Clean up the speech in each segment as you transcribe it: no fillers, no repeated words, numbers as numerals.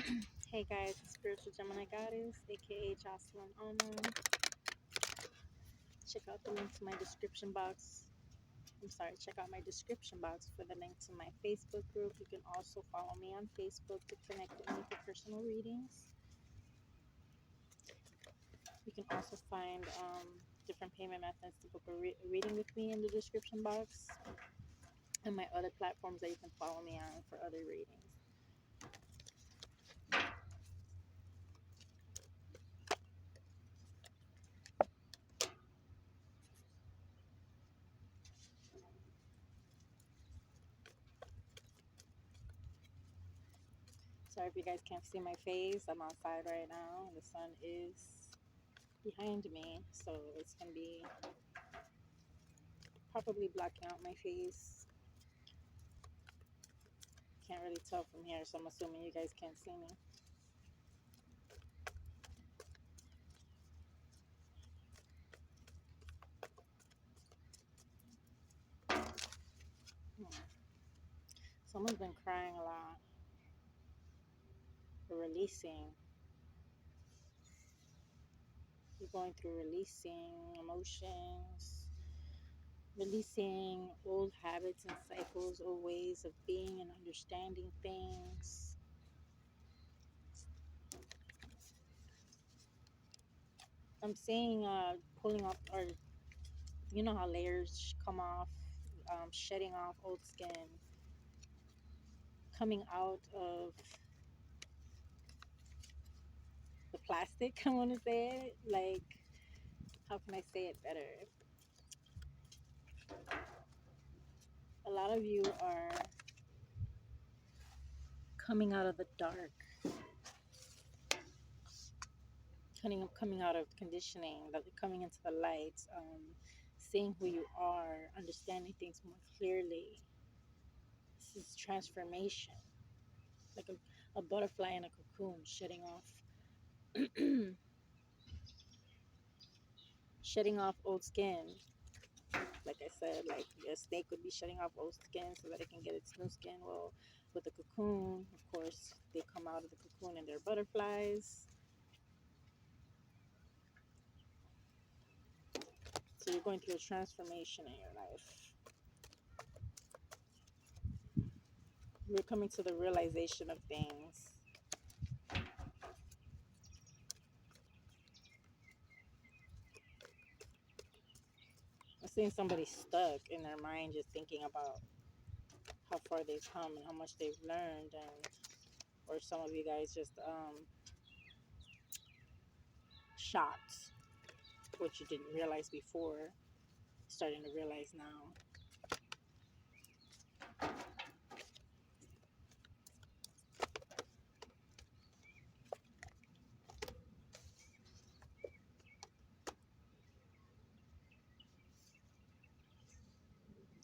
Hey guys, it's Spiritual Gemini Goddess, aka Jocelyn-Alma. Check out the link to my description box. Check out my description box for the link to my Facebook group. You can also follow me on Facebook to connect with me for personal readings. You can also find different payment methods to book a reading with me in the description box and my other platforms that you can follow me on for other readings. Sorry if you guys can't see my face. I'm outside right now and the sun is behind me, so it's gonna be probably blocking out my face. Can't really tell from here, so I'm assuming you guys can't see me. Hmm. Someone's been crying a lot, releasing. You're going through releasing emotions, releasing old habits and cycles, old ways of being and understanding things. I'm seeing pulling off, or you know how layers come off, shedding off old skin, coming out of the plastic. I want to say it like, how can I say it better? A lot of you are coming out of the dark, coming out of conditioning, coming into the light, seeing who you are, understanding things more clearly. This is transformation, like a butterfly in a cocoon, shedding off old skin. Like I said, like a snake would be shedding off old skin so that it can get its new skin. Well, with the cocoon, of course, they come out of the cocoon and they're butterflies. So you're going through a transformation in your life. You're coming to the realization of things. I'm seeing somebody stuck in their mind just thinking about how far they've come and how much they've learned, and or some of you guys just shocked what you didn't realize before, starting to realize now.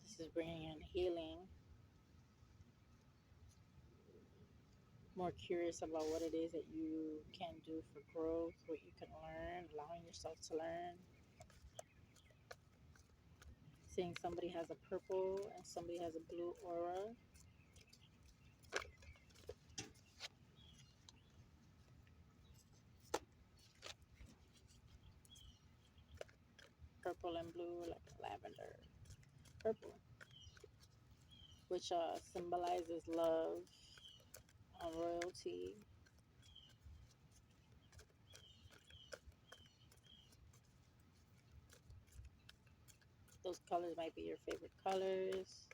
This is bringing in healing, more curious about what it is that you can do for growth, what you can learn, allowing yourself to learn. Seeing somebody has a purple and somebody has a blue aura. Purple and blue, like lavender. Purple, which symbolizes love, royalty. Those colors might be your favorite colors.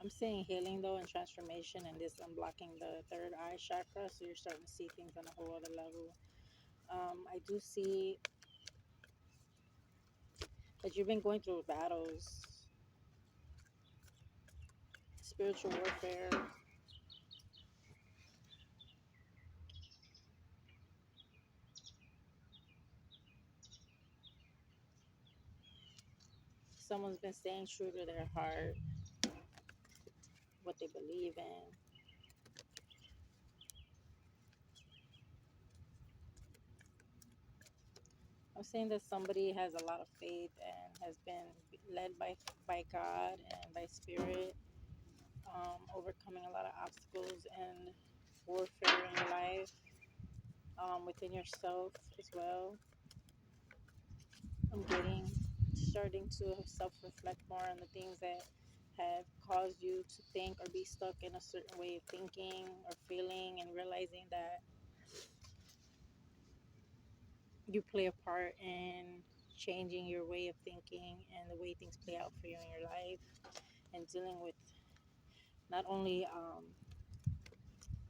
I'm seeing healing though and transformation, and this unblocking the third eye chakra, so you're starting to see things on a whole other level. I do see that you've been going through battles, spiritual warfare. Someone's been staying true to their heart, what they believe in. I'm saying that somebody has a lot of faith and has been led by God and by spirit. overcoming a lot of obstacles and warfare in your life, within yourself as well. I'm getting starting to self reflect more on the things that have caused you to think or be stuck in a certain way of thinking or feeling, and realizing that you play a part in changing your way of thinking and the way things play out for you in your life, and dealing with not only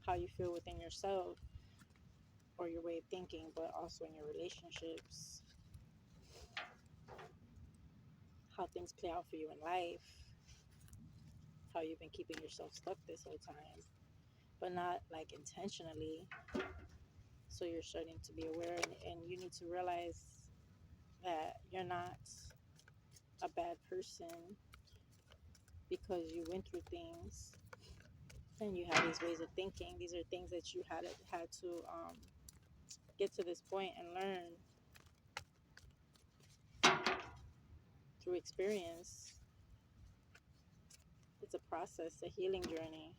how you feel within yourself or your way of thinking, but also in your relationships, how things play out for you in life, how you've been keeping yourself stuck this whole time, but not like intentionally. So you're starting to be aware, and you need to realize that you're not a bad person because you went through things and you have these ways of thinking. These are things that you had to get to this point and learn through experience. It's a process, a healing journey.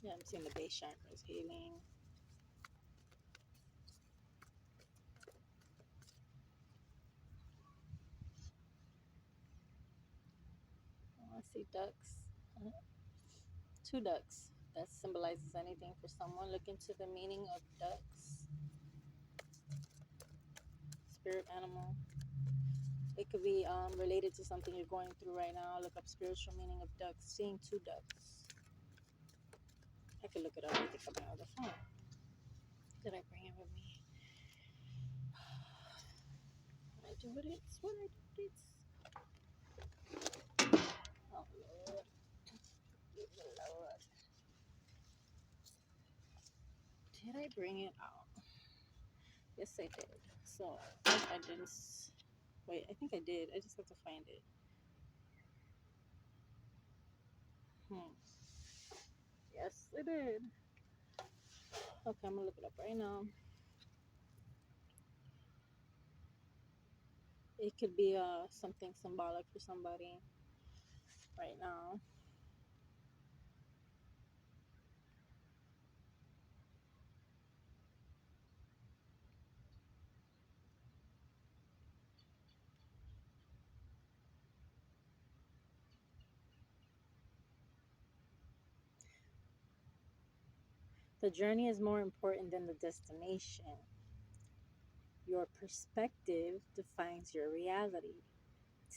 Yeah, I'm seeing the base chakras healing. Oh, I see ducks. Two ducks. That symbolizes anything for someone. Look into the meaning of ducks. Spirit animal. It could be related to something you're going through right now. Look up spiritual meaning of ducks. Seeing two ducks. I could look it up. I think on my other phone. Did I bring it with me? What I do with it? What I do with it? Oh Lord, Lord. Did I bring it out? Yes, I did. So I didn't. Wait, I think I did. I just have to find it. Hmm. Yes, I did. Okay, I'm gonna look it up right now. It could be something symbolic for somebody right now. The journey is more important than the destination. Your perspective defines your reality.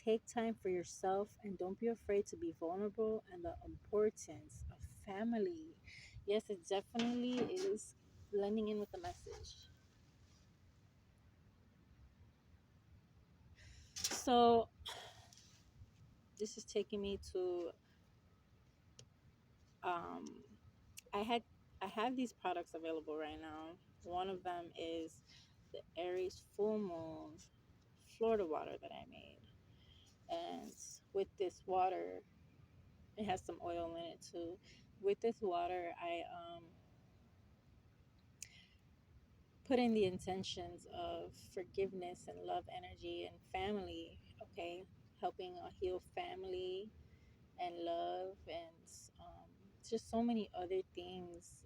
Take time for yourself and don't be afraid to be vulnerable, and the importance of family. Yes, it definitely is blending in with the message. So, this is taking me to um, I had I have these products available right now. One of them is the Aries full moon Florida water that I made. And with this water, it has some oil in it too. With this water, I put in the intentions of forgiveness and love energy and family, okay? Helping heal family and love, and just so many other things.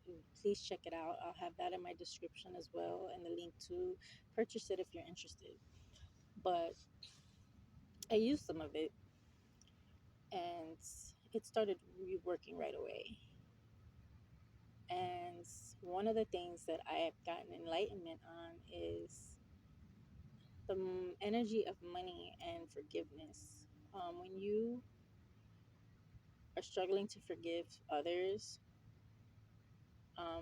Please check it out. I'll have that in my description as well, and the link to purchase it if you're interested. But I used some of it, and it started working right away. And one of the things that I have gotten enlightenment on is the energy of money and forgiveness. When you are struggling to forgive others,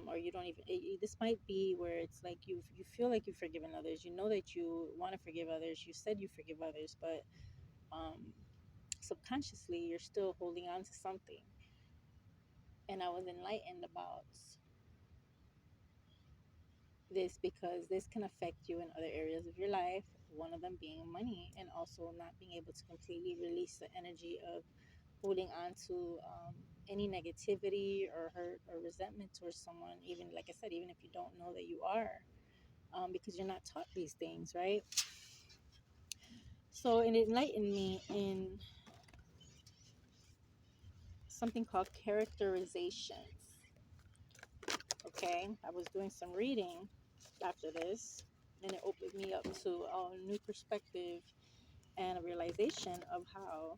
or you don't even, this might be where it's like you feel like you've forgiven others. You know that you want to forgive others. You said you forgive others, but um, subconsciously you're still holding on to something. And I was enlightened about this because this can affect you in other areas of your life, one of them being money, and also not being able to completely release the energy of holding on to any negativity or hurt or resentment towards someone, even like I said, even if you don't know that you are, because you're not taught these things, right? So it enlightened me in something called characterizations. Okay, I was doing some reading after this, and it opened me up to a new perspective and a realization of how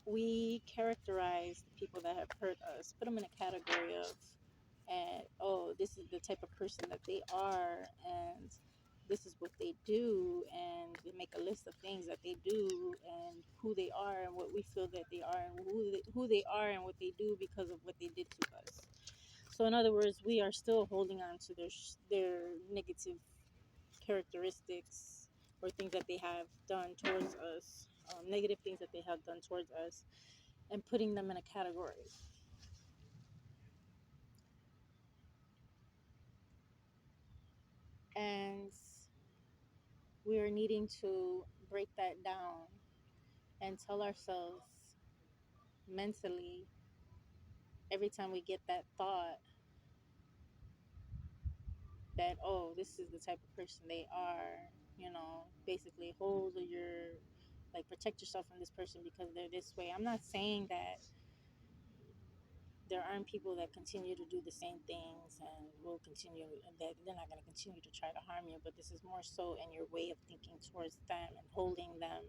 we characterize the people that have hurt us, put them in a category of, and oh, this is the type of person that they are, and this is what they do, and they make a list of things that they do, and who they are, and what we feel that they are, and who they are, and what they do because of what they did to us. So, in other words, we are still holding on to their negative characteristics or things that they have done towards us, negative things that they have done towards us, and putting them in a category. And we are needing to break that down and tell ourselves mentally every time we get that thought that, oh, this is the type of person they are, basically hold your, like, protect yourself from this person because they're this way. I'm not saying that there aren't people that continue to do the same things and will continue, that they're not going to continue to try to harm you, but this is more so in your way of thinking towards them and holding them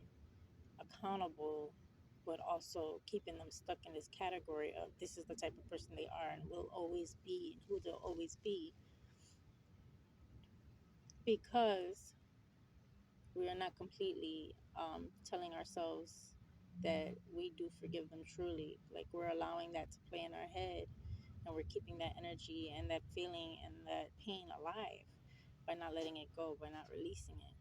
accountable, but also keeping them stuck in this category of this is the type of person they are and will always be and who they'll always be, because we are not completely telling ourselves that we do forgive them truly. Like, we're allowing that to play in our head, and we're keeping that energy and that feeling and that pain alive by not letting it go, by not releasing it.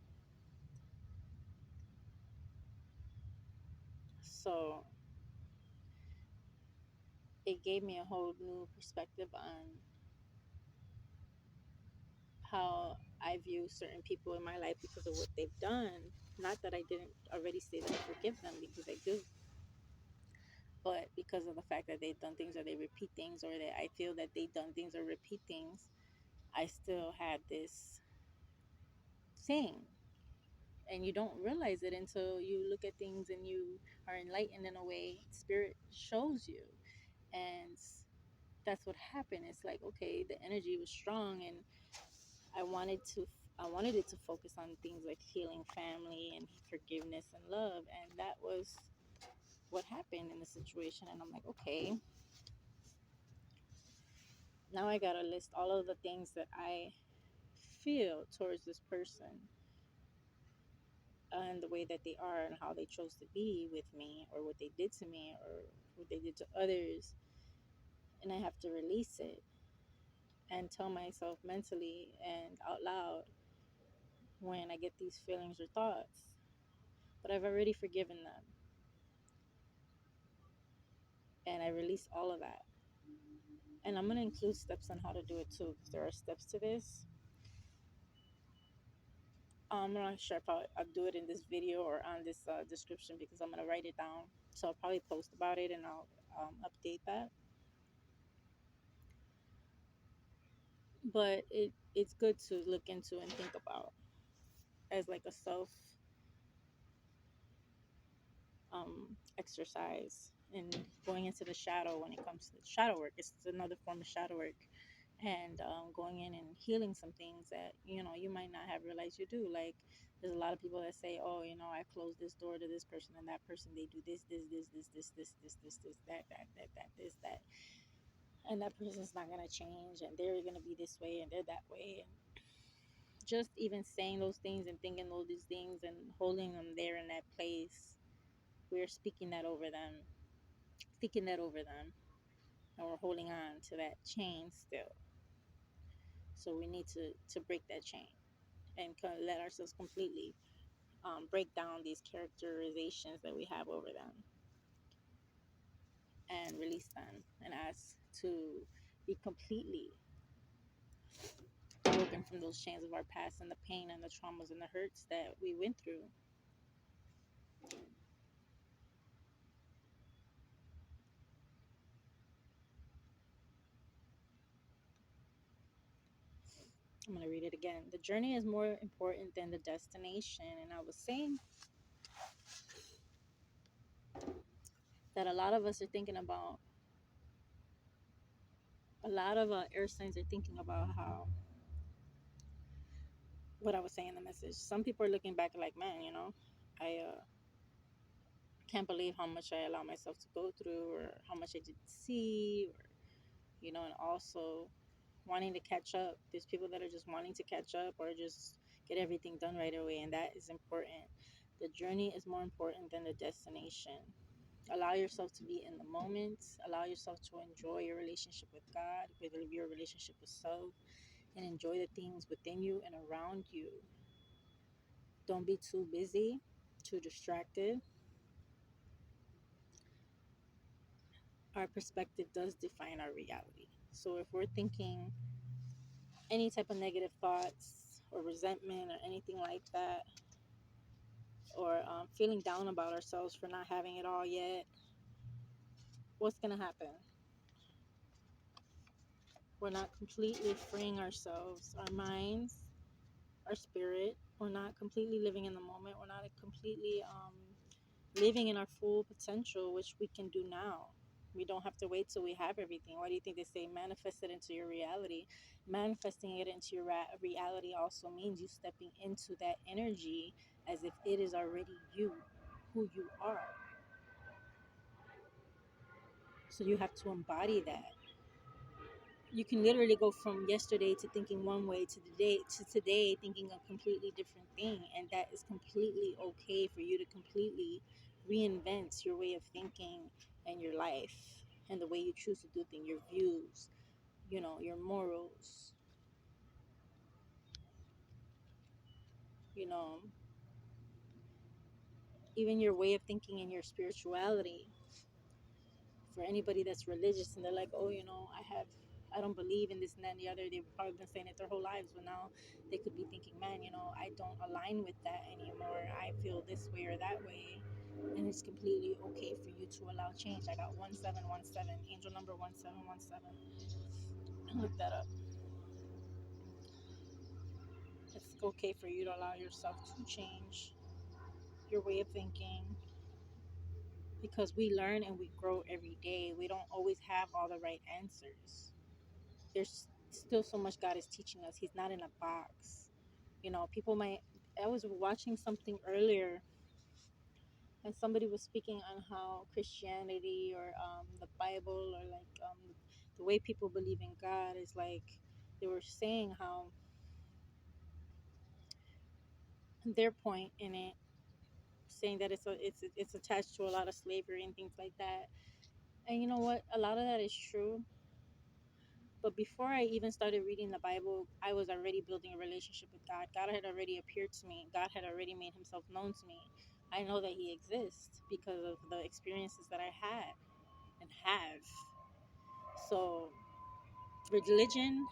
So it gave me a whole new perspective on how I view certain people in my life because of what they've done. Not that I didn't already say that I forgive them, because I do, but because of the fact that they've done things or they repeat things, or that I feel that they've done things or repeat things, I still had this thing. And you don't realize it until you look at things and you are enlightened in a way spirit shows you. And that's what happened. It's like, okay, the energy was strong, and I wanted to I wanted it to focus on things like healing family and forgiveness and love, and that was what happened in the situation. And I'm like, okay, now I gotta list all of the things that I feel towards this person, and the way that they are and how they chose to be with me, or what they did to me, or what they did to others. And I have to release it and tell myself mentally and out loud when I get these feelings or thoughts. But I've already forgiven them, and I release all of that. And I'm going to include steps on how to do it too, because there are steps to this. I'm not sure if I'll do it in this video or on this description, because I'm going to write it down. So I'll probably post about it, and I'll update that. But it's good to look into and think about as like a self exercise, and going into the shadow. When it comes to shadow work, it's another form of shadow work, and going in and healing some things that you might not have realized you do. Like, there's a lot of people that say, oh, I closed this door to this person, and that person, they do this, that, this, that, and that person's not going to change, and they're going to be this way, and they're that way. And just even saying those things and thinking all these things and holding them there in that place, we're speaking that over them, thinking that over them, and we're holding on to that chain still. So we need to break that chain and let ourselves completely break down these characterizations that we have over them, and release them, and ask to be completely broken from those chains of our past, and the pain and the traumas and the hurts that we went through. I'm going to read it again. The journey is more important than the destination. And I was saying that a lot of us are thinking about, a lot of air signs are thinking about how, what I was saying in the message. Some people are looking back like, man, I can't believe how much I allowed myself to go through, or how much I didn't see, or, and also wanting to catch up. There's people that are just wanting to catch up or just get everything done right away, and that is important. The journey is more important than the destination. Allow yourself to be in the moment. Allow yourself to enjoy your relationship with God, with your relationship with self, and enjoy the things within you and around you. Don't be too busy, too distracted. Our perspective does define our reality. So if we're thinking any type of negative thoughts or resentment or anything like that, or feeling down about ourselves for not having it all yet, what's going to happen? We're not completely freeing ourselves, our minds, our spirit. We're not completely living in the moment. We're not completely living in our full potential, which we can do now. We don't have to wait till we have everything. Why do you think they say manifest it into your reality? Manifesting it into your reality also means you stepping into that energy as if it is already you, who you are. So you have to embody that. You can literally go from yesterday to thinking one way to today thinking a completely different thing, and that is completely okay for you to completely reinvent your way of thinking and your life and the way you choose to do things, your views, your morals, you know even your way of thinking and your spirituality. For anybody that's religious and they're like, oh, I don't believe in this and that and the other, they've probably been saying it their whole lives, but now they could be thinking, man, I don't align with that anymore. I feel this way or that way. And it's completely okay for you to allow change. I got 1717, angel number 1717. Look that up. It's okay for you to allow yourself to change your way of thinking, because we learn and we grow every day. We don't always have all the right answers. There's still so much God is teaching us. He's not in a box. People might. I was watching something earlier, and somebody was speaking on how Christianity or the Bible, or like the way people believe in God is like, they were saying how their point in it, saying that it's attached to a lot of slavery and things like that. And you know what? A lot of that is true. But before I even started reading the Bible, I was already building a relationship with God. God had already appeared to me. God had already made himself known to me. I know that he exists because of the experiences that I had and have. So, religion,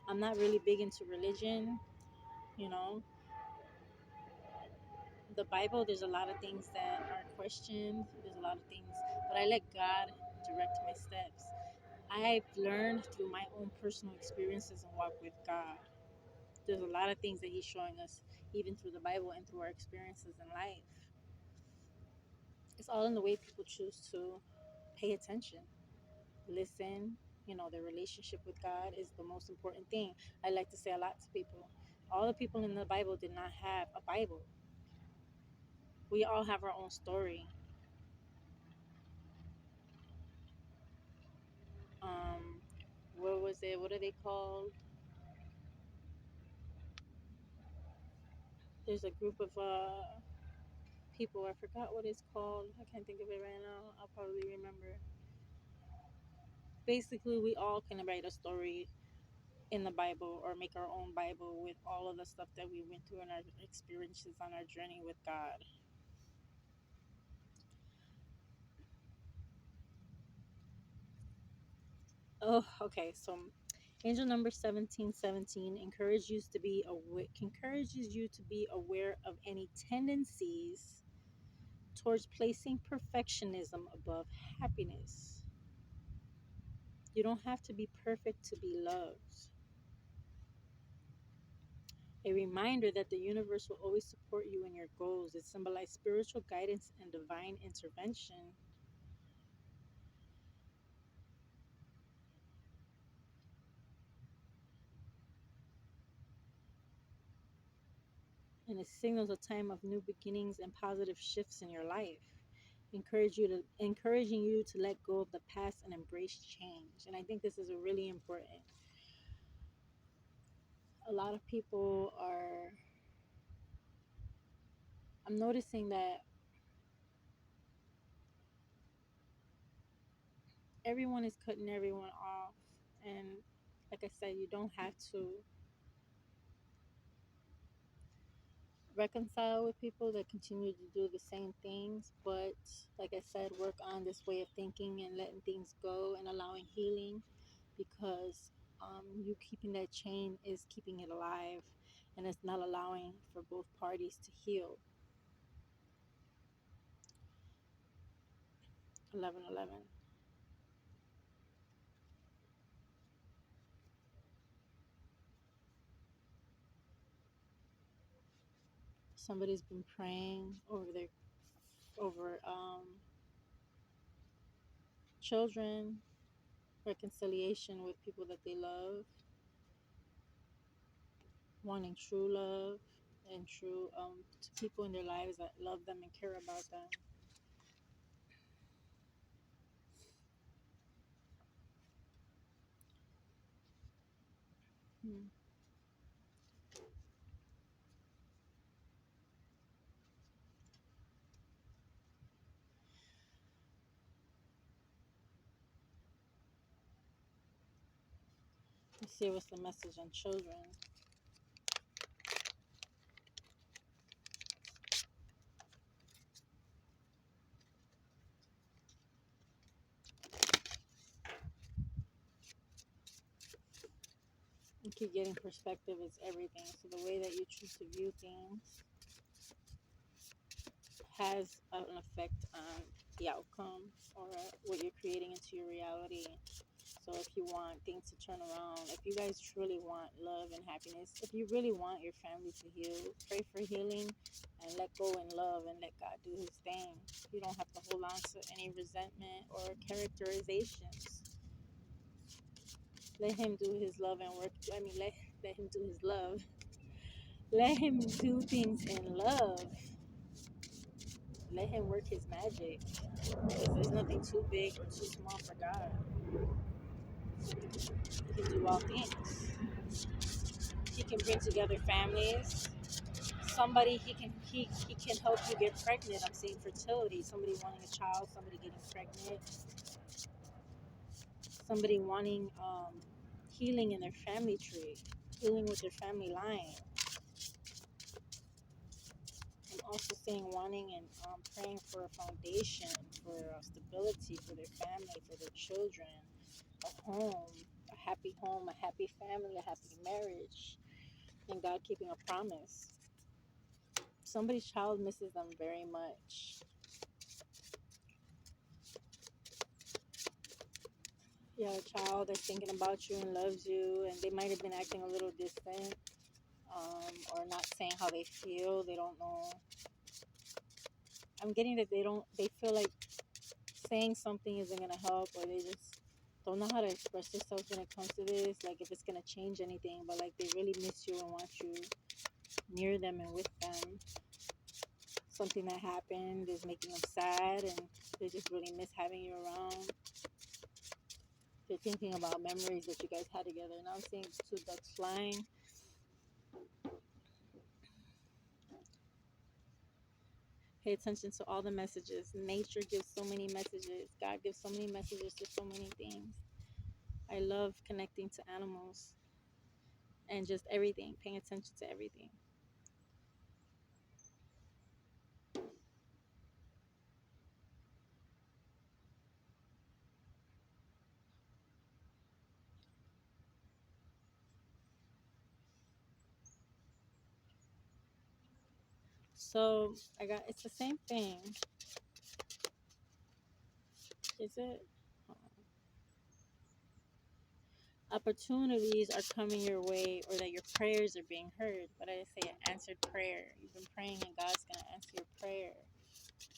I'm not really big into religion. You know, the Bible, there's a lot of things that are questioned. There's a lot of things, but I let God direct my steps. I've learned through my own personal experiences and walk with God. There's a lot of things that he's showing us, even through the Bible and through our experiences in life. It's all in the way people choose to pay attention, listen. Their relationship with God is the most important thing. I like to say a lot to people. All the people in the Bible did not have a Bible. We all have our own story. Um, what was it? What are they called? There's a group of people. I forgot what it's called. I can't think of it right now. I'll probably remember. Basically, we all can write a story in the Bible or make our own Bible with all of the stuff that we went through and our experiences on our journey with God. Oh, okay. So angel number 1717 encourages you to be aware of any tendencies towards placing perfectionism above happiness. You don't have to be perfect to be loved. A reminder that the universe will always support you in your goals. It symbolizes spiritual guidance and divine intervention. And it signals a time of new beginnings and positive shifts in your life, encouraging you to let go of the past and embrace change. And I think this is a really important. A lot of people are, I'm noticing that everyone is cutting everyone off. And like I said, you don't have to reconcile with people that continue to do the same things, but like I said, work on this way of thinking and letting things go and allowing healing, because you keeping that chain is keeping it alive, and it's not allowing for both parties to heal. 1111. Somebody's been praying over children, reconciliation with people that they love, wanting true love and true to people in their lives that love them and care about them. Hmm. Let's see what's the message on children. You keep getting perspective is everything. So the way that you choose to view things has an effect on the outcome or what you're creating into your reality. So if you want things to turn around, if you guys truly want love and happiness, if you really want your family to heal, pray for healing and let go and love and let God do his thing. You don't have to hold on to any resentment or characterizations. Let him do his love and work. Let him do his love. Let him do things in love. Let him work his magic. Because there's nothing too big or too small for God. He can do all things. He can bring together families. Somebody he can help you get pregnant. I'm seeing fertility. Somebody wanting a child. Somebody getting pregnant. Somebody wanting healing in their family tree. Healing with their family line. I'm also seeing wanting and praying for a foundation, for stability, for their family, for their children, a happy home, a happy family, a happy marriage, and God keeping a promise. Somebody's child misses them very much. You have a child that's thinking about you and loves you, and they might have been acting a little distant, or not saying how they feel. They don't know. I'm getting that they feel like saying something isn't going to help, or they just don't know how to express themselves when it comes to this, like if it's going to change anything, but like they really miss you and want you near them and with them. Something that happened is making them sad, and they just really miss having you around. They're thinking about memories that you guys had together. Now I'm seeing two ducks flying. Pay attention to all the messages. Nature gives so many messages. God gives so many messages to so many things. I love connecting to animals and just everything, paying attention to everything. So it's the same thing. Is it? Opportunities are coming your way, or that your prayers are being heard. But I say an answered prayer. You've been praying and God's going to answer your prayer.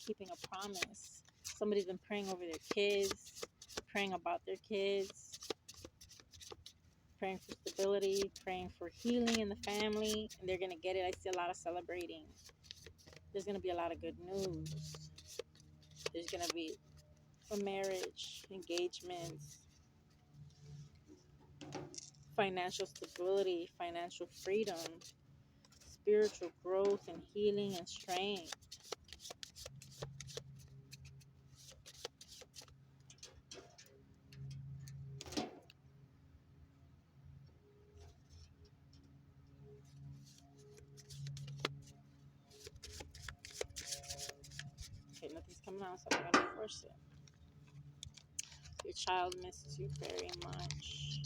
Keeping a promise. Somebody's been praying over their kids, praying about their kids, praying for stability, praying for healing in the family, and they're going to get it. I see a lot of celebrating. There's going to be a lot of good news. There's going to be a marriage, engagements, financial stability, financial freedom, spiritual growth and healing and strength. Okay, nothing's coming out, so I'm going to force it. Your child misses you very much.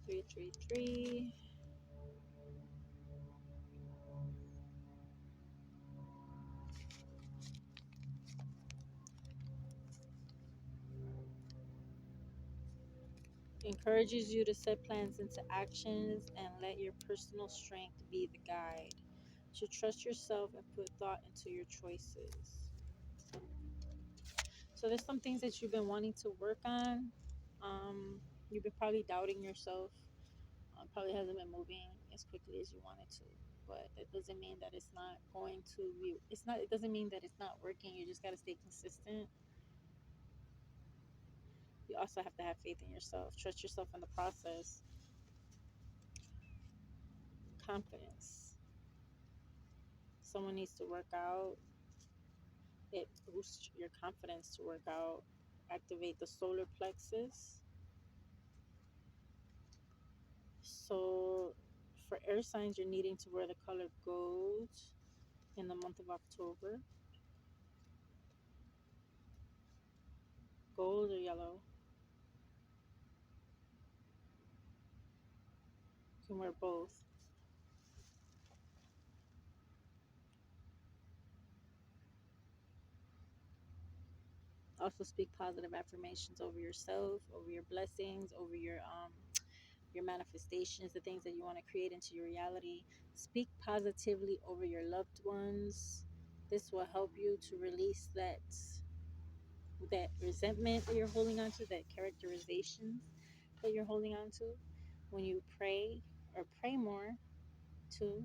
333. Encourages you to set plans into actions and let your personal strength be the guide. To trust yourself and put thought into your choices. So there's some things that you've been wanting to work on. You've been probably doubting yourself. Probably hasn't been moving as quickly as you wanted to. But that doesn't mean that it's not going to be. It's not. It doesn't mean that it's not working. You just got to stay consistent. You also have to have faith in yourself. Trust yourself in the process. Confidence. Someone needs to work out. It boosts your confidence to work out. Activate the solar plexus. So, for air signs, you're needing to wear the color gold in the month of October. Gold or yellow. You can wear both. Also, speak positive affirmations over yourself, over your blessings, over your manifestations, the things that you want to create into your reality. Speak positively over your loved ones. This will help you to release that resentment that you're holding on to, that characterizations that you're holding on to. When you pray, or pray more too.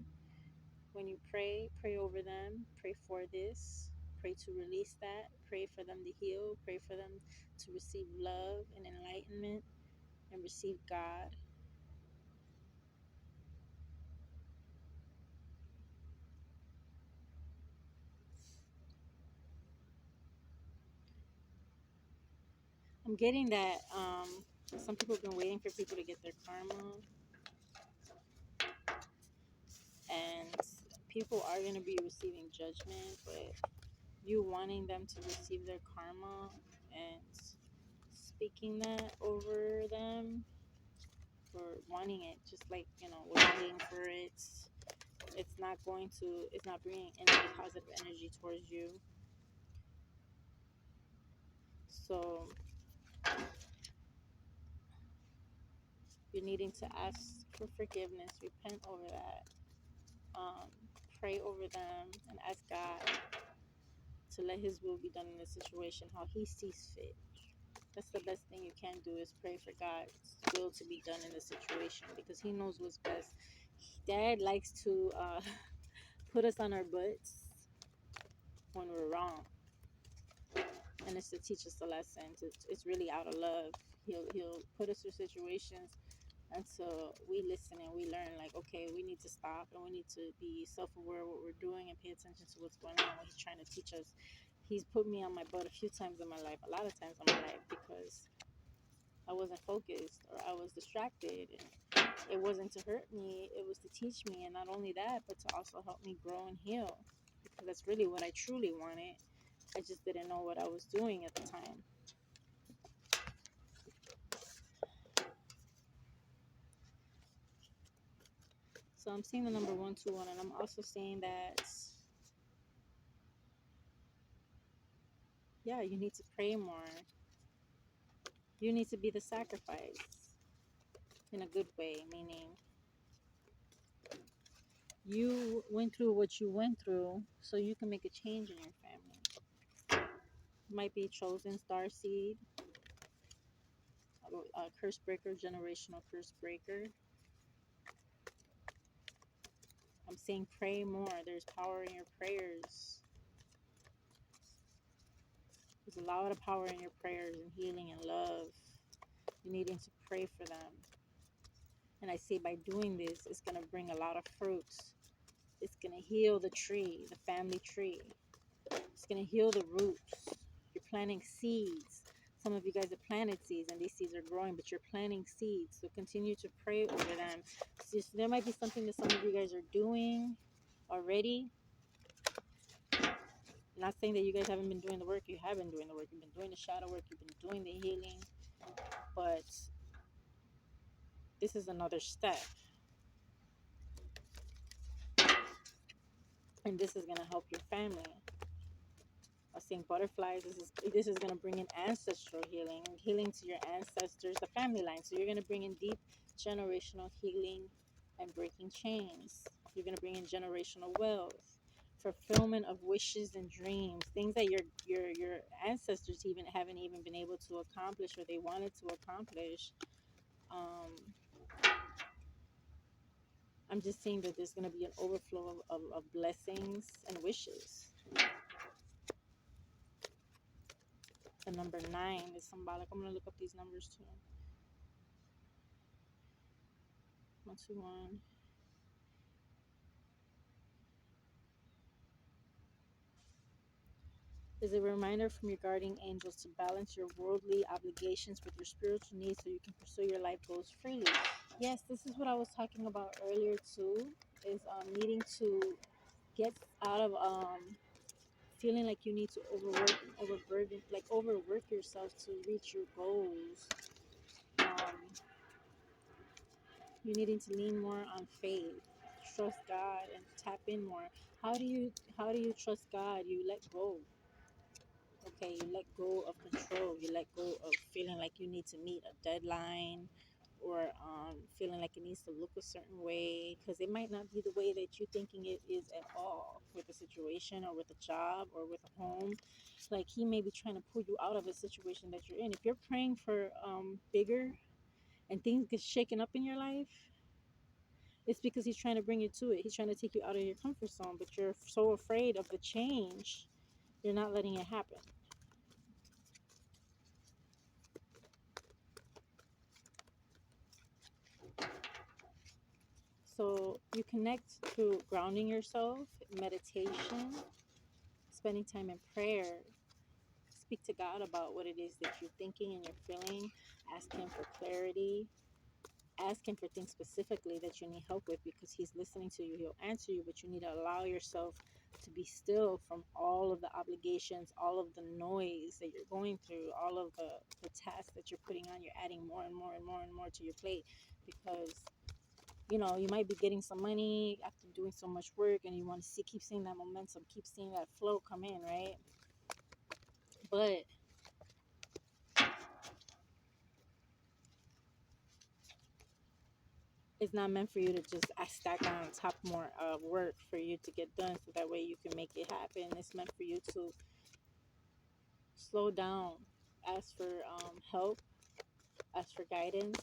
When you pray over them, pray for this, pray to release that, pray for them to heal, pray for them to receive love and enlightenment and receive God. I'm getting that some people have been waiting for people to get their karma, and people are going to be receiving judgment, but you wanting them to receive their karma and speaking that over them, or wanting it, just like, waiting for it, it's not bringing any positive energy towards you. So you're needing to ask for forgiveness, repent over that, um, pray over them, and ask God to let His will be done in the situation how He sees fit. That's the best thing you can do, is pray for God's will to be done in the situation, because He knows what's best. Dad likes to put us on our butts when we're wrong, and it's to teach us a lesson. It's really out of love. He'll put us through situations until we listen and we learn, like, okay, we need to stop and we need to be self-aware of what we're doing and pay attention to what's going on, what He's trying to teach us. He's put me on my butt a few times in my life, a lot of times in my life, because I wasn't focused or I was distracted, and it wasn't to hurt me, it was to teach me. And not only that, but to also help me grow and heal, because that's really what I truly wanted. I just didn't know what I was doing at the time. So I'm seeing the number 121, and I'm also seeing that, yeah, you need to pray more. You need to be the sacrifice in a good way, meaning you went through what you went through so you can make a change in your family. Might be chosen star seed, a curse breaker, generational curse breaker. I'm saying pray more. There's power in your prayers. There's a lot of power in your prayers and healing and love. You're needing to pray for them. And I say by doing this, it's going to bring a lot of fruits. It's going to heal the tree, the family tree. It's going to heal the roots. You're planting seeds. Some of you guys have planted seeds and these seeds are growing, but you're planting seeds. So continue to pray over them. There might be something that some of you guys are doing already. I'm not saying that you guys haven't been doing the work. You have been doing the work. You've been doing the shadow work. You've been doing the healing. But this is another step. And this is going to help your family. I was seeing butterflies. This is going to bring in ancestral healing, healing to your ancestors, the family line. So you're going to bring in deep generational healing and breaking chains. You're going to bring in generational wealth, fulfillment of wishes and dreams, things that your ancestors even haven't even been able to accomplish or they wanted to accomplish. I'm just seeing that there's going to be an overflow of blessings and wishes. The number 9 is symbolic. I'm going to look up these numbers too. 121. Is a reminder from your guardian angels to balance your worldly obligations with your spiritual needs so you can pursue your life goals freely. Yes, this is what I was talking about earlier too, is needing to get out of feeling like you need to overwork and overburden, like overwork yourself to reach your goals. You're needing to lean more on faith, trust God, and tap in more. How do you trust God? You let go. Okay, you let go of control. You let go of feeling like you need to meet a deadline, or feeling like it needs to look a certain way, because it might not be the way that you're thinking it is at all, with a situation or with a job or with a home. Like he may be trying to pull you out of a situation that you're in. If you're praying for bigger and things get shaken up in your life, it's because he's trying to bring you to it. He's trying to take you out of your comfort zone, but you're so afraid of the change, you're not letting it happen. So you connect through grounding yourself, meditation, spending time in prayer. Speak to God about what it is that you're thinking and you're feeling. Ask Him for clarity. Ask Him for things specifically that you need help with, because He's listening to you. He'll answer you, but you need to allow yourself to be still from all of the obligations, all of the noise that you're going through, all of the tasks that you're putting on. You're adding more and more and more and more to your plate, because you might be getting some money after doing so much work, and you want to keep seeing that momentum, keep seeing that flow come in, right? But it's not meant for you to just stack on top more work for you to get done so that way you can make it happen. It's meant for you to slow down, ask for help, ask for guidance,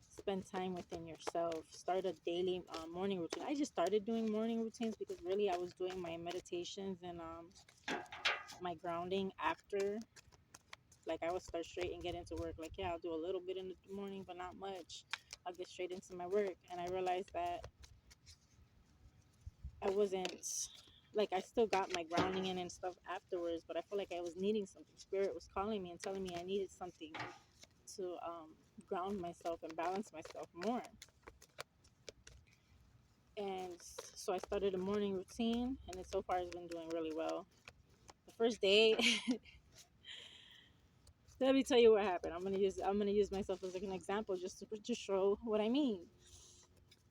spend time within yourself, start a daily morning routine. I just started doing morning routines because really I was doing my meditations and my grounding after. Like I would start straight and get into work. Like, yeah, I'll do a little bit in the morning, but not much. I'll get straight into my work. And I realized that I wasn't, like, I still got my grounding in and stuff afterwards, but I feel like I was needing something. Spirit was calling me and telling me I needed something to ground myself and balance myself more. And so I started a morning routine, and it so far has been doing really well. The first day, let me tell you what happened. I'm gonna use myself as like an example just to show what I mean.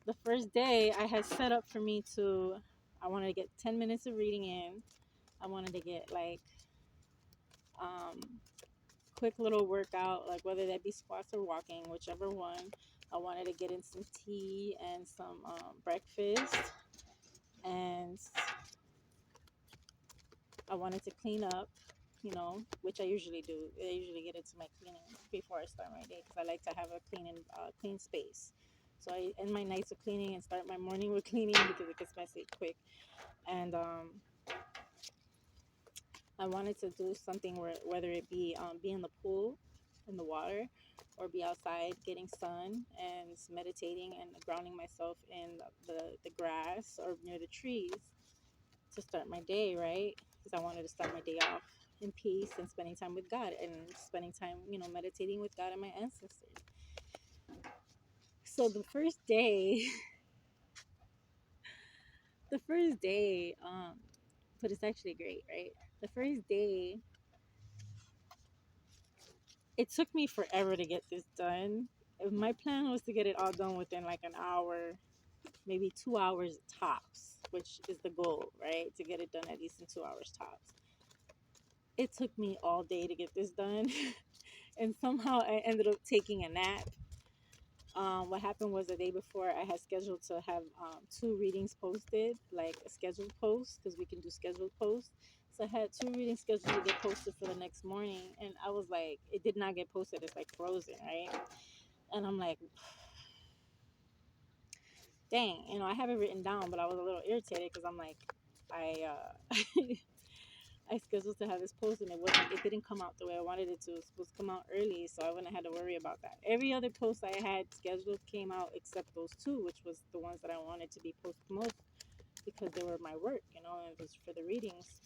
The first day I had set up for me to, I wanted to get 10 minutes of reading in. I wanted to get like um, quick little workout, like whether that be squats or walking, whichever one. I wanted to get in some tea and some breakfast, and I wanted to clean up which I usually do. I usually get into my cleaning before I start my day because I like to have a clean space. So I end my nights with cleaning and start my morning with cleaning because it gets messy quick. And I wanted to do something whether it be in the pool, in the water, or be outside getting sun and meditating and grounding myself in the grass or near the trees to start my day, right? Because I wanted to start my day off in peace and spending time with God and spending time, meditating with God and my ancestors. So the first day, the first day, but it's actually great, right? The first day, it took me forever to get this done. My plan was to get it all done within like an hour, maybe 2 hours tops, which is the goal, right? To get it done at least in 2 hours tops. It took me all day to get this done. And somehow I ended up taking a nap. What happened was the day before I had scheduled to have 2 readings posted, like a scheduled post, because we can do scheduled posts. So I had 2 readings scheduled to get posted for the next morning, and I was like, it did not get posted. It's like frozen, right? And I'm like, dang, I have it written down, but I was a little irritated because I'm like, I I scheduled to have this post and it didn't come out the way I wanted it to. It was supposed to come out early, so I wouldn't have had to worry about that. Every other post I had scheduled came out except those 2, which was the ones that I wanted to be posted most because they were my work, and it was for the readings.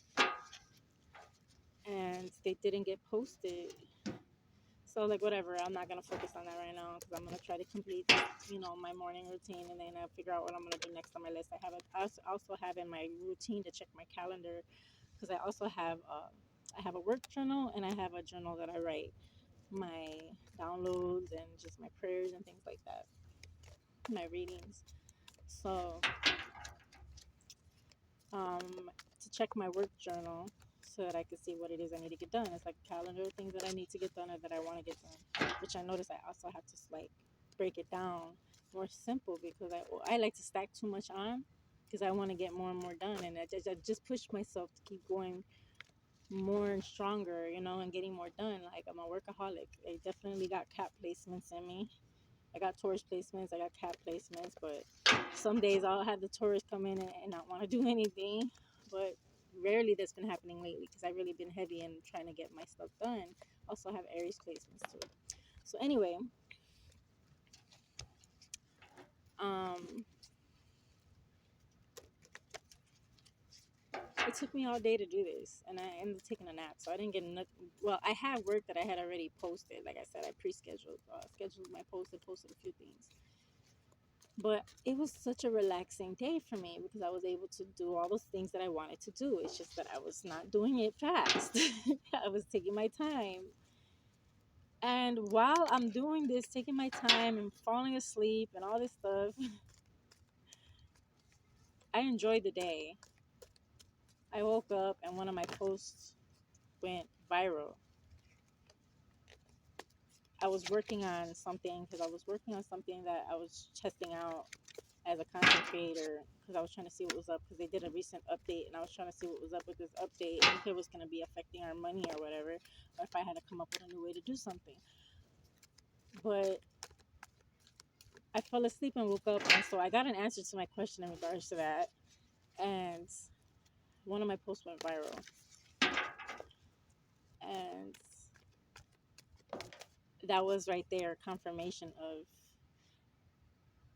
And they didn't get posted. So like whatever, I'm not gonna focus on that right now because I'm gonna try to complete, my morning routine, and then I'll figure out what I'm gonna do next on my list. I also have in my routine to check my calendar because I have a work journal and I have a journal that I write my downloads and just my prayers and things like that, my readings. So um, to check my work journal so that I can see what it is I need to get done. It's like a calendar of things that I need to get done or that I want to get done, which I notice I also have to like break it down more simple because I like to stack too much on because I want to get more and more done, and I just push myself to keep going more and stronger, and getting more done. Like I'm a workaholic. I definitely got cap placements in me. I got Taurus placements, I got cap placements, but some days I'll have the Taurus come in and not want to do anything. But rarely that's been happening lately because I've really been heavy in trying to get my stuff done. Also have Aries placements too. So anyway, um, it took me all day to do this, and I ended up taking a nap, so I didn't get nothing. Well, I have work that I had already posted. Like I said, I scheduled my post and posted a few things. But it was such a relaxing day for me because I was able to do all those things that I wanted to do. It's just that I was not doing it fast. I was taking my time. And while I'm doing this, taking my time and falling asleep and all this stuff, I enjoyed the day. I woke up and one of my posts went viral. I was working on something that I was testing out as a content creator because I was trying to see what was up because they did a recent update and I was trying to see what was up with this update and if it was going to be affecting our money or whatever, or if I had to come up with a new way to do something. But I fell asleep and woke up, and so I got an answer to my question in regards to that, and one of my posts went viral, and that was right there confirmation of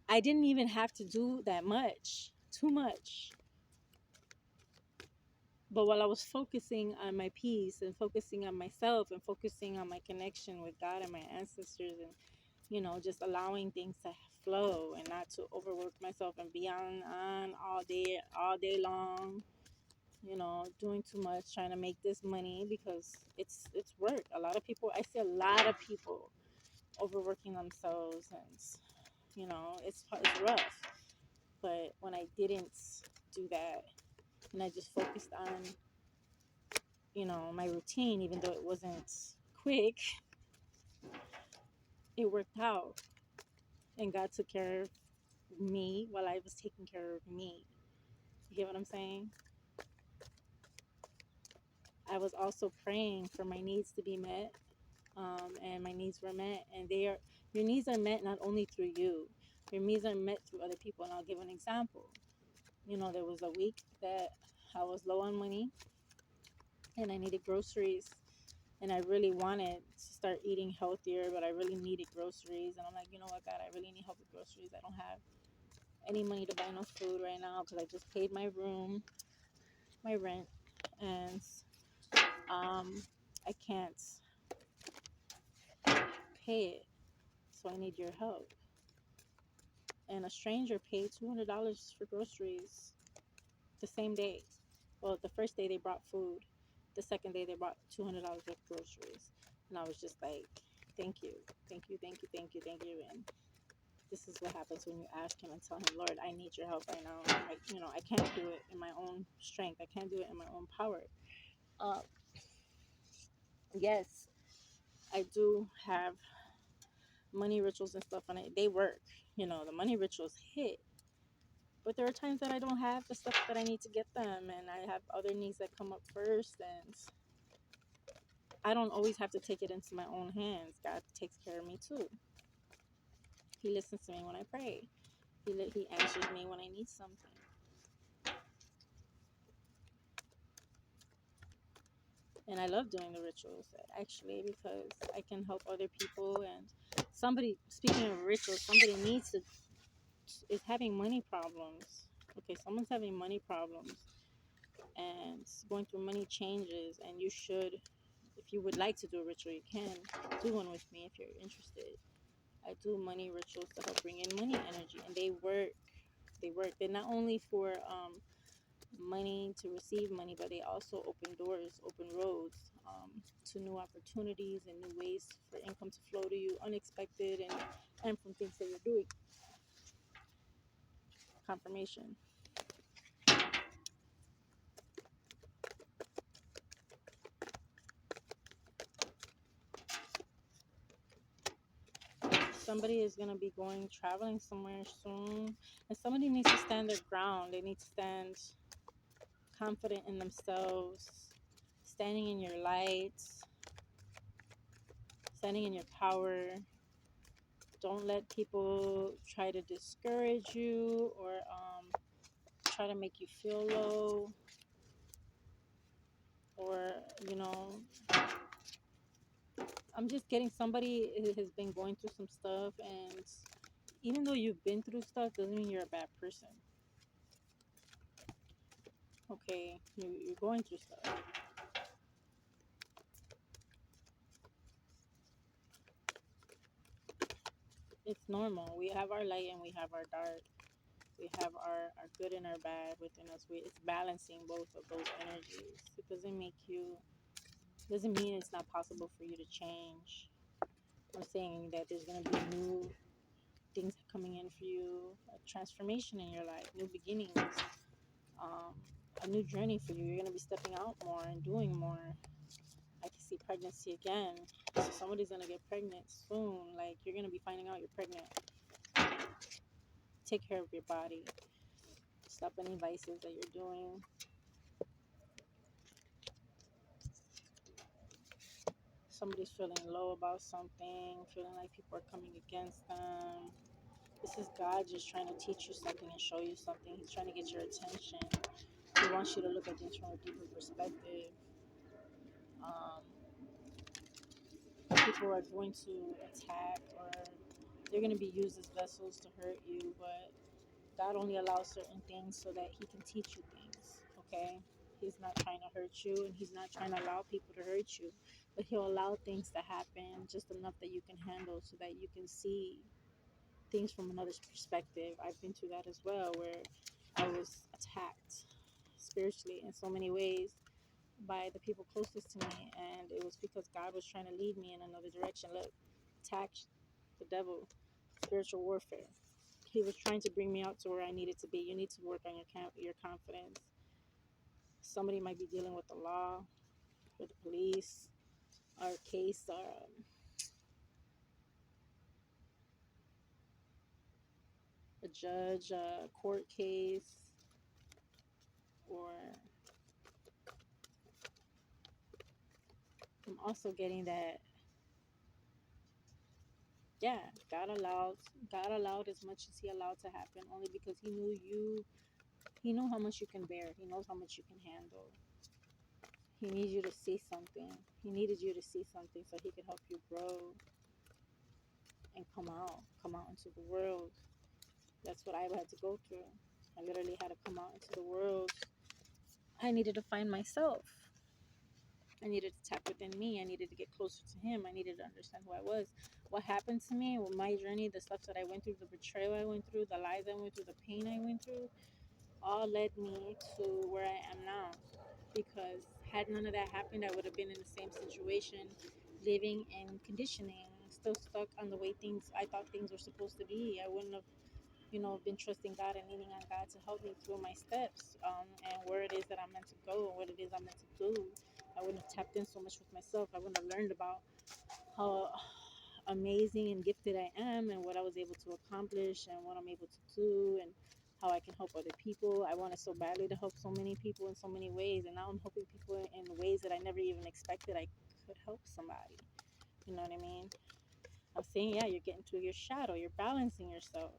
I didn't even have to do that much, too much. But while I was focusing on my peace and focusing on myself and focusing on my connection with God and my ancestors and, just allowing things to flow and not to overwork myself and be on all day long, doing too much, trying to make this money because it's work. I see a lot of people overworking themselves and, it's rough. But when I didn't do that and I just focused on my routine, even though it wasn't quick, it worked out. And God took care of me while I was taking care of me. You get what I'm saying? I was also praying for my needs to be met, and my needs were met. And your needs are met not only through you, your needs are met through other people. And I'll give an example. There was a week that I was low on money and I needed groceries, and I really wanted to start eating healthier, but I really needed groceries. And I'm like, you know what, God, I really need help with groceries. I don't have any money to buy no food right now because I just paid my my rent, and I can't pay it. So I need your help. And a stranger paid $200 for groceries the same day. Well, the first day they brought food. The second day they brought $200 worth of groceries. And I was just like, thank you, thank you, thank you, thank you, thank you. And this is what happens when you ask him and tell him, Lord, I need your help right now. I can't do it in my own strength. I can't do it in my own power. Uh, yes, I do have money rituals and stuff, and they work. The money rituals hit. But there are times that I don't have the stuff that I need to get them, and I have other needs that come up first, and I don't always have to take it into my own hands. God takes care of me too. He listens to me when I pray. He answers me when I need something. And I love doing the rituals, actually, because I can help other people. And somebody, speaking of rituals, somebody is having money problems. Okay, someone's having money problems and going through money changes, and you should, if you would like to do a ritual, you can do one with me if you're interested. I do money rituals to help bring in money energy, and they work. They're not only for money to receive money, but they also open doors, open roads, to new opportunities and new ways for income to flow to you, unexpected, and from things that you're doing. Confirmation. Somebody is going to be traveling somewhere soon, and somebody needs to stand their ground. They need to stand confident in themselves, standing in your light, standing in your power. Don't let people try to discourage you or try to make you feel low, or I'm just getting somebody who has been going through some stuff, and even though you've been through stuff doesn't mean you're a bad person. Okay, you're going through stuff. It's normal. We have our light and we have our dark. We have our good and our bad within us. It's balancing both of those energies. It doesn't mean it's not possible for you to change. I'm saying that there's going to be new things coming in for you, a transformation in your life, new beginnings, um, a new journey for you. You're going to be stepping out more and doing more. I can see pregnancy again. So somebody's going to get pregnant soon. Like, you're going to be finding out you're pregnant. Take care of your body. Stop any vices that you're doing. Somebody's feeling low about something, feeling like people are coming against them. This is God just trying to teach you something and show you something. He's trying to get your attention. He wants you to look at things from a deeper perspective. Um, People are going to attack, or they're going to be used as vessels to hurt you, but God only allows certain things so that He can teach you things, okay? He's not trying to hurt you, and He's not trying to allow people to hurt you, but He'll allow things to happen just enough that you can handle so that you can see things from another's perspective. I've been through that as well, where I was attacked spiritually in so many ways by the people closest to me, and it was because God was trying to lead me in another direction. Look, attack, the devil, spiritual warfare. He was trying to bring me out to where I needed to be. You need to work on your confidence. Somebody might be dealing with the law, or the police, or a case, or a judge, a court case, or I'm also getting that, yeah, God allowed as much as He allowed to happen, only because He knew you. He knew how much you can bear. He knows how much you can handle. He needs you to see something. He needed you to see something so He could help you grow and come out into the world. That's what I had to go through. I literally had to come out into the world. I needed to find myself. I needed to tap within me. I needed to get closer to Him. I needed to understand who I was. What happened to me, with my journey, the stuff that I went through, the betrayal I went through, the lies I went through, the pain I went through, all led me to where I am now. Because had none of that happened, I would have been in the same situation, living in conditioning, still stuck on the way things I thought things were supposed to be. I wouldn't have, been trusting God and leaning on God to help me through my steps, and where it is that I'm meant to go and what it is I'm meant to do. I wouldn't have tapped in so much with myself. I wouldn't have learned about how amazing and gifted I am and what I was able to accomplish and what I'm able to do and how I can help other people. I wanted so badly to help so many people in so many ways, and now I'm helping people in ways that I never even expected I could help somebody. You know what I mean? I'm saying, yeah, you're getting through your shadow, you're balancing yourself.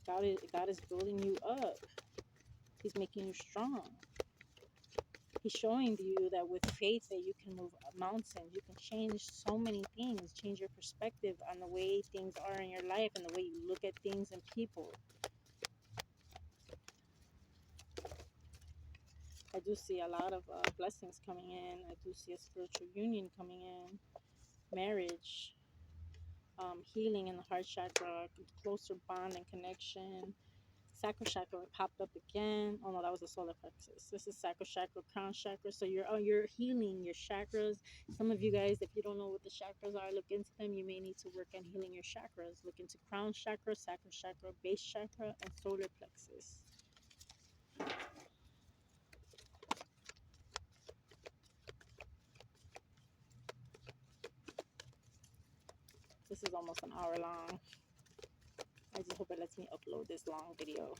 God is building you up. He's making you strong. He's showing you that with faith that you can move mountains, you can change so many things, change your perspective on the way things are in your life and the way you look at things and people. I do see a lot of blessings coming in. I do see a spiritual union coming in, marriage, healing in the heart chakra, closer bond and connection. Sacral chakra popped up again. Oh no, that was the solar plexus. This is sacral chakra, crown chakra. So you're healing your chakras. Some of you guys, if you don't know what the chakras are, look into them. You may need to work on healing your chakras. Look into crown chakra, sacral chakra, base chakra, and solar plexus. This is almost an hour long. I just hope it lets me upload this long video.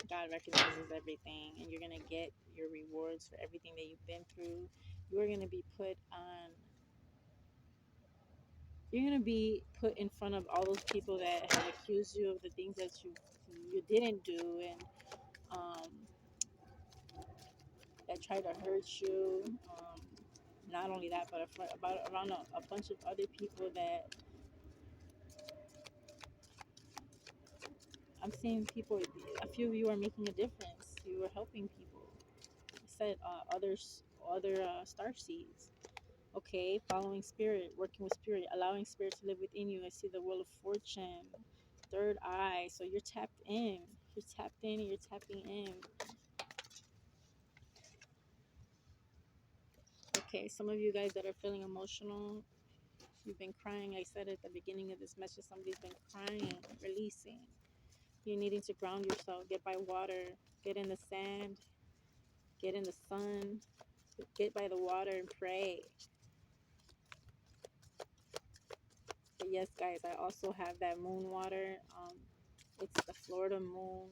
God recognizes everything, and you're gonna get your rewards for everything that you've been through. You're gonna be put on you're going to be put in front of all those people that have accused you of the things that you didn't do, and um, that tried to hurt you. Not only that, but about around a bunch of other people that I'm seeing people. A few of you are making a difference. You are helping people. I said other star seeds. Okay, following spirit, working with spirit, allowing spirit to live within you. I see the wheel of fortune, third eye. So you're tapped in. You're tapped in and you're tapping in. Okay, some of you guys that are feeling emotional, you've been crying. I said at the beginning of this message, somebody's been crying, releasing. You're needing to ground yourself. Get by water. Get in the sand. Get in the sun. Get by the water and pray. But yes, guys, I also have that moon water. It's the Florida moon.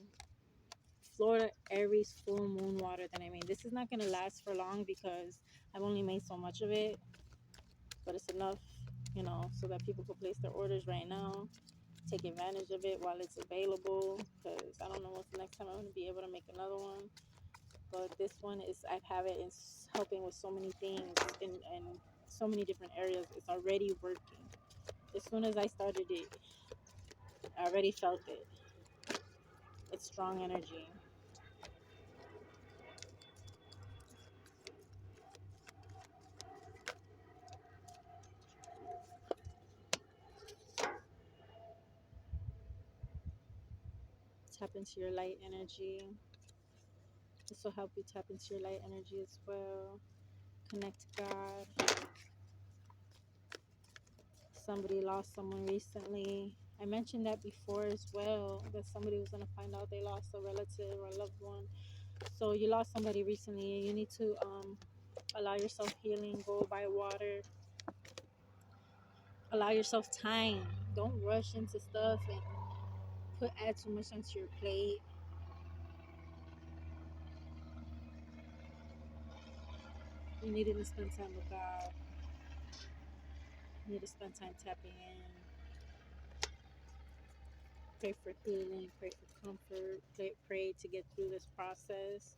Florida Aries full moon water that I made. This is not going to last for long because I've only made so much of it. But it's enough, so that people can place their orders right now. Take advantage of it while it's available, because I don't know what's the next time I'm going to be able to make another one. But this one is, I have it, it's helping with so many things in so many different areas. It's already working. As soon as I started it, I already felt it. It's strong energy. Tap into your light energy. This will help you tap into your light energy as well. Connect to God. Somebody lost someone recently. I mentioned that before as well, that somebody was going to find out they lost a relative or a loved one. So you lost somebody recently. You need to allow yourself healing. Go by water. Allow yourself time. Don't rush into stuff and add too much onto your plate. You needed to spend time with God. You need to spend time tapping in. Pray for healing. Pray for comfort. Pray to get through this process.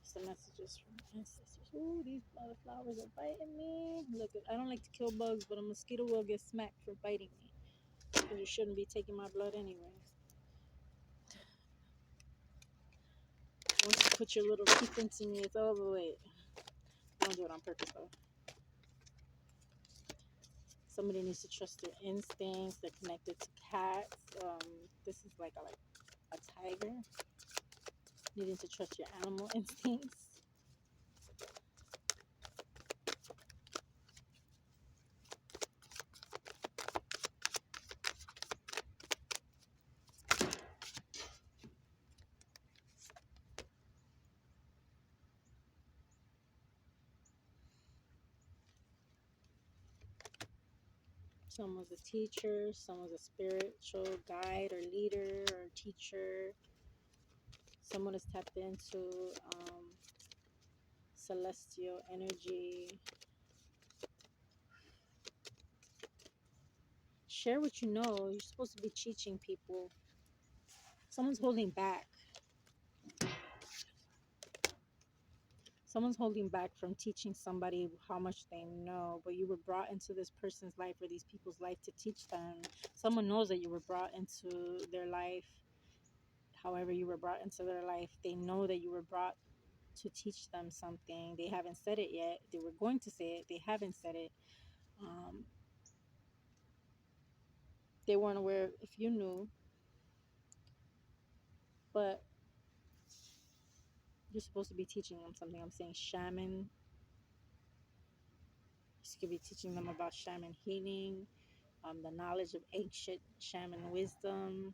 Some messages from ancestors. Ooh, these other flowers are biting me. Look, I don't like to kill bugs, but a mosquito will get smacked for biting me. Because you shouldn't be taking my blood anyway. Once you put your little teeth into me, it's over with. Don't do it on purpose though. Somebody needs to trust their instincts. They're connected to cats. This is like a tiger. Needing to trust your animal instincts. Some was a teacher, some was a spiritual guide or leader or teacher. Someone is tapped into celestial energy. Share what you know. You're supposed to be teaching people. Someone's holding back. Someone's holding back from teaching somebody how much they know, but you were brought into this person's life or these people's life to teach them. Someone knows that you were brought into their life. However, you were brought into their life. They know that you were brought to teach them something. They haven't said it yet. They were going to say it. They haven't said it. They weren't aware if you knew, but you're supposed to be teaching them something. I'm saying shaman. You could be teaching them about shaman healing, the knowledge of ancient shaman wisdom.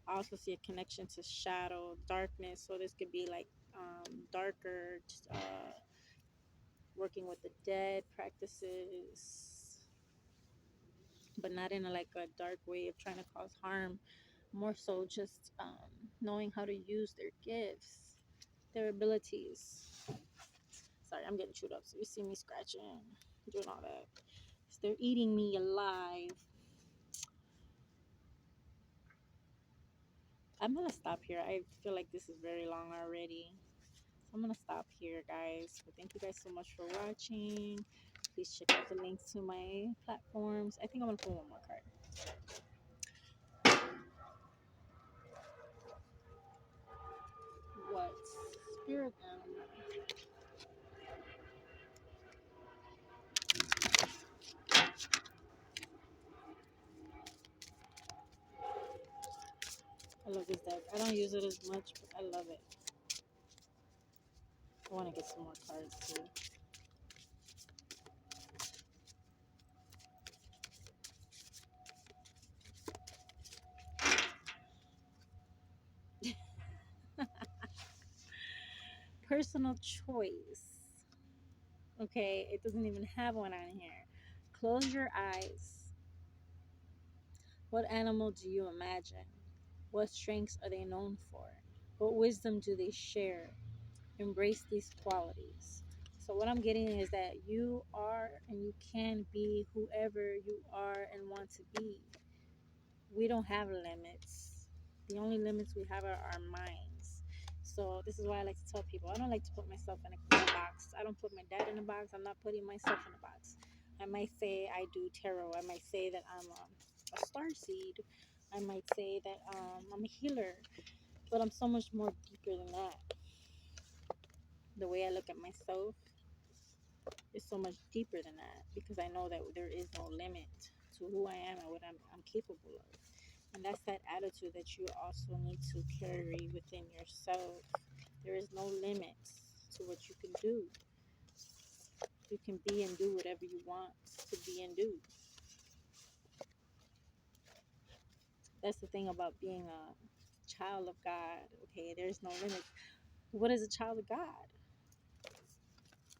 I also see a connection to shadow, darkness. So this could be like darker, working with the dead practices, but not in like a dark way of trying to cause harm. More so just knowing how to use their gifts, their abilities. Sorry, I'm getting chewed up. So you see me scratching, doing all that. So they're eating me alive. I'm gonna stop here. I feel like this is very long already. So I'm gonna stop here, guys. But thank you guys so much for watching. Please check out the links to my platforms. I think I'm gonna pull one more card. What spirit animal? I love this deck. I don't use it as much, but I love it. I want to get some more cards too. Personal choice. Okay, it doesn't even have one on here. Close your eyes. What animal do you imagine? What strengths are they known for? What wisdom do they share? Embrace these qualities. So, what I'm getting is that you are and you can be whoever you are and want to be. We don't have limits. The only limits we have are our minds. So this is why I like to tell people I don't like to put myself in a box. I don't put my dad in a box. I'm not putting myself in a box. I might say I do tarot. I might say that I'm a star seed. I might say that I'm a healer. But I'm so much more deeper than that. The way I look at myself is so much deeper than that because I know that there is no limit to who I am and what I'm capable of. And that's that attitude that you also need to carry within yourself. There is no limit to what you can do. You can be and do whatever you want to be and do. That's the thing about being a child of God. Okay, there's no limit. What is a child of God?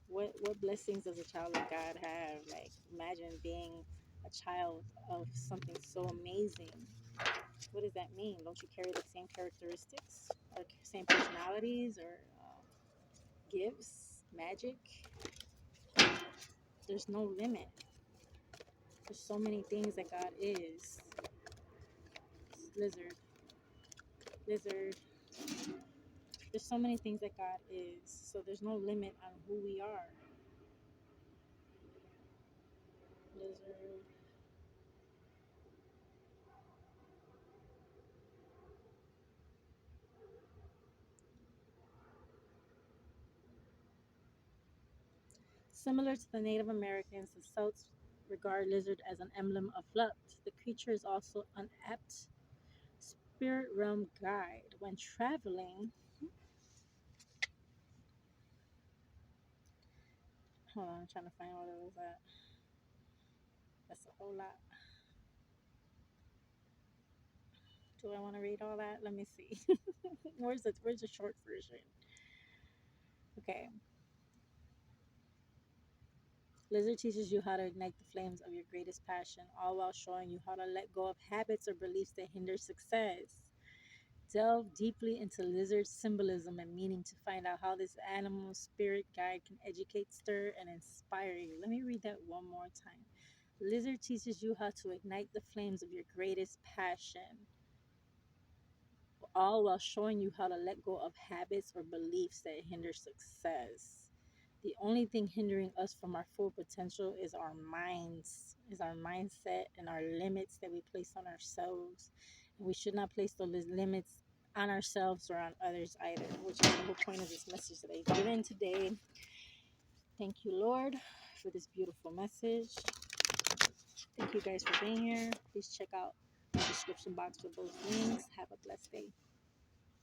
What blessings does a child of God have? Like imagine being a child of something so amazing. What does that mean? Don't you carry the same characteristics or same personalities or gifts, magic? There's no limit. There's so many things that God is. Lizard, lizard. There's so many things that God is. So there's no limit on who we are. Lizard. Similar to the Native Americans, the Celts regard lizard as an emblem of luck. The creature is also an apt spirit realm guide when traveling. Hold on, I'm trying to find what it was at. That's a whole lot. Do I want to read all that? Let me see. Where's the short version? Okay. Lizard teaches you how to ignite the flames of your greatest passion, all while showing you how to let go of habits or beliefs that hinder success. Delve deeply into lizard symbolism and meaning to find out how this animal spirit guide can educate, stir, and inspire you. Let me read that one more time. Lizard teaches you how to ignite the flames of your greatest passion, all while showing you how to let go of habits or beliefs that hinder success. The only thing hindering us from our full potential is our minds, is our mindset and our limits that we place on ourselves. And we should not place those limits on ourselves or on others either, which is the whole point of this message that I've given today. Thank you, Lord, for this beautiful message. Thank you guys for being here. Please check out the description box for those links. Have a blessed day.